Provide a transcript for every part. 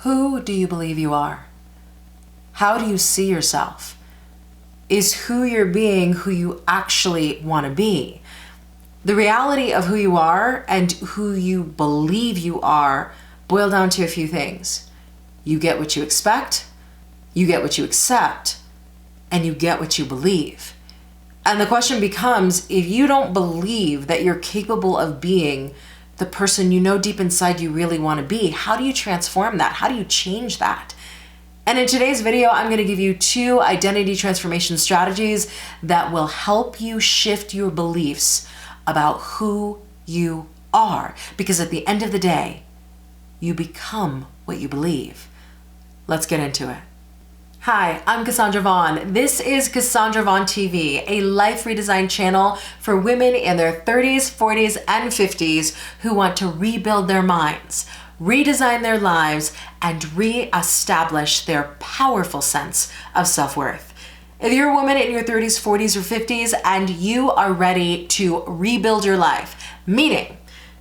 Who do you believe you are? How do you see yourself? Is who you're being who you actually want to be? The reality of who you are and who you believe you are boil down to a few things. You get what you expect, you get what you accept, and you get what you believe. And the question becomes, if you don't believe that you're capable of being the person you know deep inside you really want to be, how do you transform that? How do you change that? And in today's video, I'm going to give you 2 identity transformation strategies that will help you shift your beliefs about who you are. Because at the end of the day, you become what you believe. Let's get into it. Hi, I'm Cassandra Vaughn. This is Cassandra Vaughn TV, a life redesign channel for women in their 30s, 40s, and 50s who want to rebuild their minds, redesign their lives, and re-establish their powerful sense of self-worth. If you're a woman in your 30s, 40s, or 50s, and you are ready to rebuild your life, meaning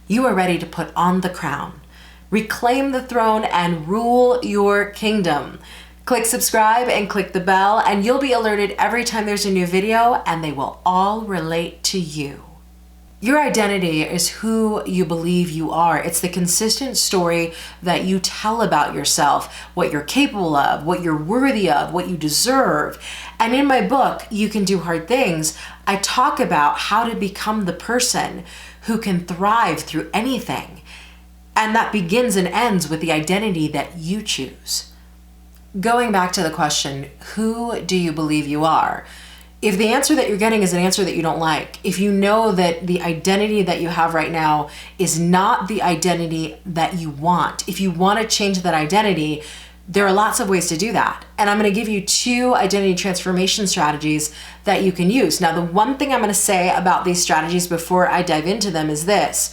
you are ready to put on the crown, reclaim the throne, and rule your kingdom, click subscribe and click the bell, and you'll be alerted every time there's a new video, and they will all relate to you. Your identity is who you believe you are. It's the consistent story that you tell about yourself, what you're capable of, what you're worthy of, what you deserve. And in my book, You Can Do Hard Things, I talk about how to become the person who can thrive through anything. And that begins and ends with the identity that you choose. Going back to the question, who do you believe you are? If the answer that you're getting is an answer that you don't like, if you know that the identity that you have right now is not the identity that you want, if you want to change that identity, there are lots of ways to do that. And I'm going to give you 2 identity transformation strategies that you can use. Now, the one thing I'm going to say about these strategies before I dive into them is this.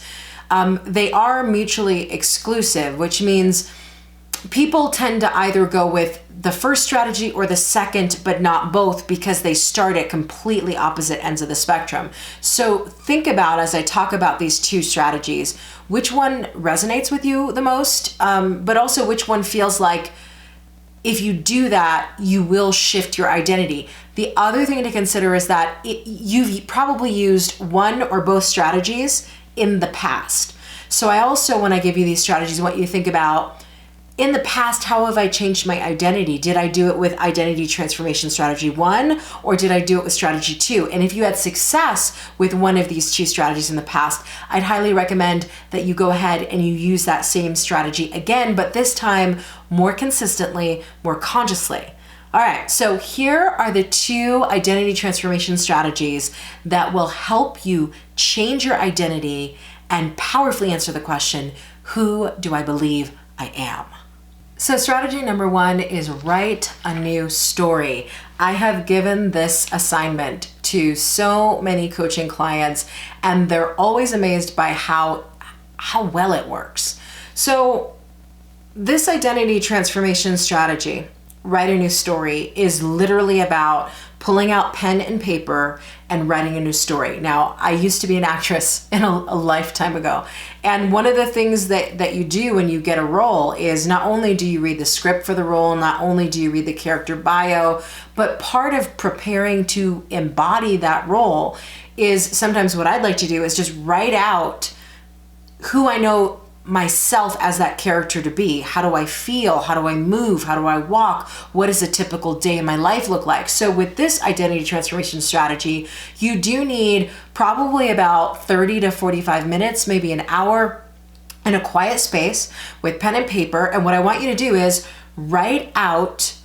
They are mutually exclusive, which means people tend to either go with the first strategy or the second, but not both, because they start at completely opposite ends of the spectrum. So think about, as I talk about these 2 strategies, which one resonates with you the most, but also which one feels like if you do that, you will shift your identity. The other thing to consider is that you've probably used one or both strategies in the past. So I also, when I give you these strategies, want you to think about, in the past, how have I changed my identity? Did I do it with identity transformation strategy 1, or did I do it with strategy 2? And if you had success with one of these 2 strategies in the past, I'd highly recommend that you go ahead and you use that same strategy again, but this time more consistently, more consciously. All right, so here are the 2 identity transformation strategies that will help you change your identity and powerfully answer the question, who do I believe I am? So strategy number 1 is write a new story. I have given this assignment to so many coaching clients, and they're always amazed by how well it works. So this identity transformation strategy, write a new story, is literally about pulling out pen and paper and writing a new story. Now, I used to be an actress in a lifetime ago. And one of the things that you do when you get a role is not only do you read the script for the role, not only do you read the character bio, but part of preparing to embody that role is sometimes what I'd like to do is just write out who I know myself as that character to be. How do I feel? How do I move? How do I walk? What does a typical day in my life look like? So with this identity transformation strategy, you do need probably about 30 to 45 minutes, maybe an hour in a quiet space with pen and paper. And what I want you to do is write out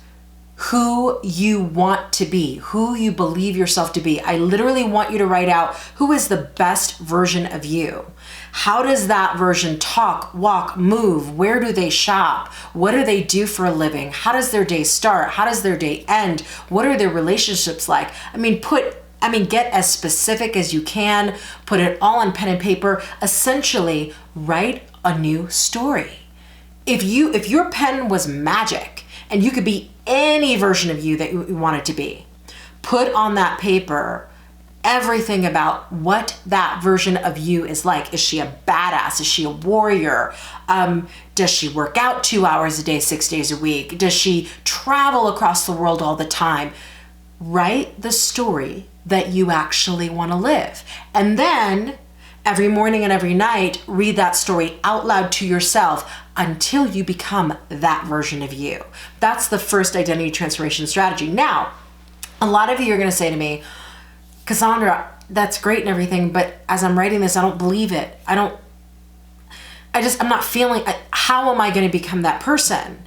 who you want to be, who you believe yourself to be. I literally want you to write out who is the best version of you. How does that version talk, walk, move? Where do they shop? What do they do for a living? How does their day start? How does their day end? What are their relationships like? Get as specific as you can, put it all on pen and paper, essentially write a new story. If your pen was magic and you could be any version of you that you wanted to be, put on that paper everything about what that version of you is like. Is she a badass? Is she a warrior? Does she work out 2 hours a day, 6 days a week? Does she travel across the world all the time? Write the story that you actually want to live. And then every morning and every night, read that story out loud to yourself until you become that version of you. That's the first identity transformation strategy. Now, a lot of you are going to say to me, Cassandra, that's great and everything, but as I'm writing this, I don't believe it. I'm not feeling, how am I going to become that person?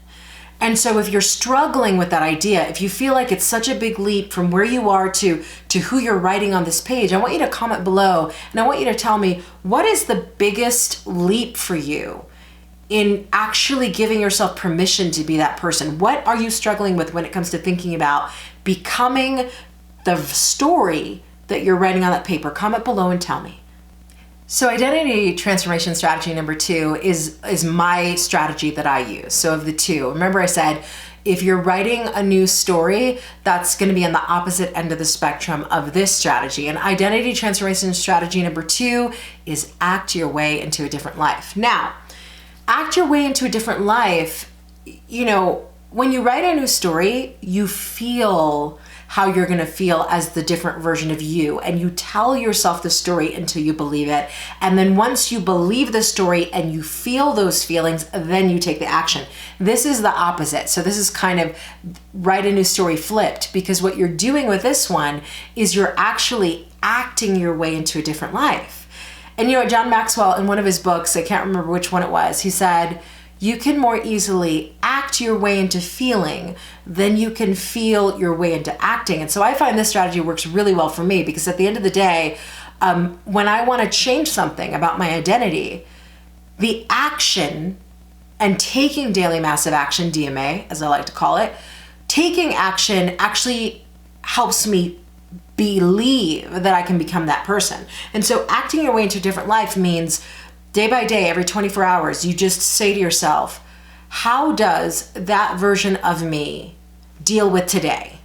And so if you're struggling with that idea, if you feel like it's such a big leap from where you are to who you're writing on this page, I want you to comment below and I want you to tell me, what is the biggest leap for you in actually giving yourself permission to be that person? What are you struggling with when it comes to thinking about becoming the story that you're writing on that paper? Comment below and tell me. So identity transformation strategy number 2 is my strategy that I use. So of the two, remember I said, if you're writing a new story, that's going to be on the opposite end of the spectrum of this strategy. And identity transformation strategy number 2 is act your way into a different life. Now, act your way into a different life, when you write a new story, you feel how you're going to feel as the different version of you. And you tell yourself the story until you believe it. And then once you believe the story and you feel those feelings, then you take the action. This is the opposite. So this is kind of write a new story flipped, because what you're doing with this one is you're actually acting your way into a different life. And John Maxwell, in one of his books, I can't remember which one it was, he said, you can more easily act your way into feeling than you can feel your way into acting. And so I find this strategy works really well for me, because at the end of the day, when I want to change something about my identity, the action and taking daily massive action, DMA, as I like to call it, taking action actually helps me believe that I can become that person. And so acting your way into a different life means day by day, every 24 hours, you just say to yourself, how does that version of me deal with today?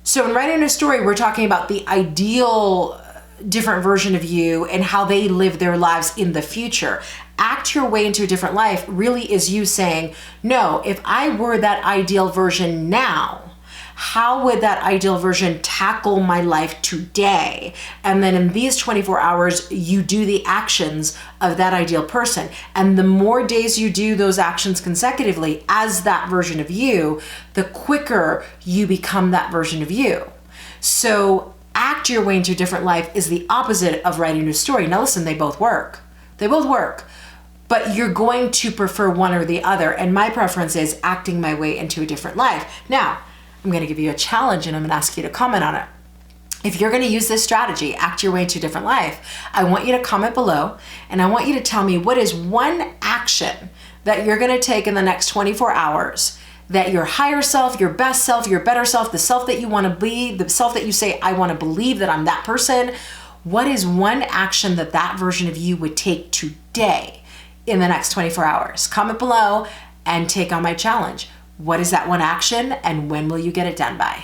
So in writing a story, we're talking about the ideal different version of you and how they live their lives in the future. Act your way into a different life really is you saying, no, if I were that ideal version now, how would that ideal version tackle my life today? And then in these 24 hours, you do the actions of that ideal person. And the more days you do those actions consecutively as that version of you, the quicker you become that version of you. So act your way into a different life is the opposite of writing a new story. Now listen, they both work. They both work. But you're going to prefer one or the other. And my preference is acting my way into a different life. Now, I'm going to give you a challenge and I'm going to ask you to comment on it. If you're going to use this strategy, act your way into a different life, I want you to comment below and I want you to tell me what is one action that you're going to take in the next 24 hours that your higher self, your best self, your better self, the self that you want to be, the self that you say, I want to believe that I'm that person. What is one action that that version of you would take today in the next 24 hours? Comment below and take on my challenge. What is that one action and when will you get it done by?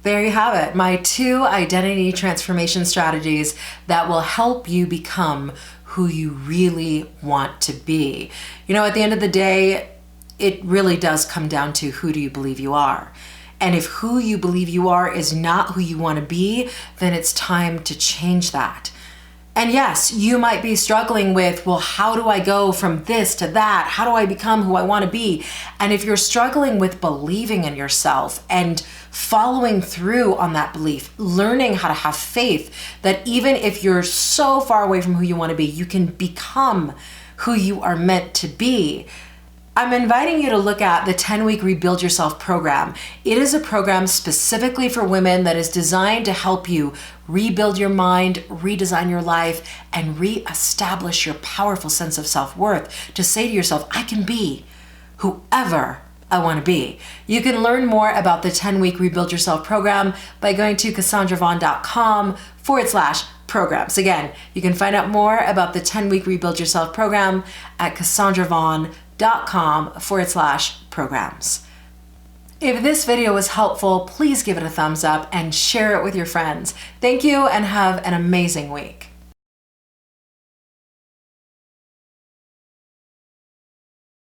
There you have it, my 2 identity transformation strategies that will help you become who you really want to be. At the end of the day, it really does come down to who do you believe you are? And if who you believe you are is not who you want to be, then it's time to change that. And yes, you might be struggling with, well, how do I go from this to that? How do I become who I want to be? And if you're struggling with believing in yourself and following through on that belief, learning how to have faith that even if you're so far away from who you want to be, you can become who you are meant to be, I'm inviting you to look at the 10-week Rebuild Yourself program. It is a program specifically for women that is designed to help you rebuild your mind, redesign your life, and reestablish your powerful sense of self-worth to say to yourself, I can be whoever I want to be. You can learn more about the 10-week Rebuild Yourself program by going to CassandraVaughn.com/programs. Again, you can find out more about the 10-week Rebuild Yourself program at CassandraVaughn.com/programs. If this video was helpful, please give it a thumbs up and share it with your friends. Thank you and have an amazing week.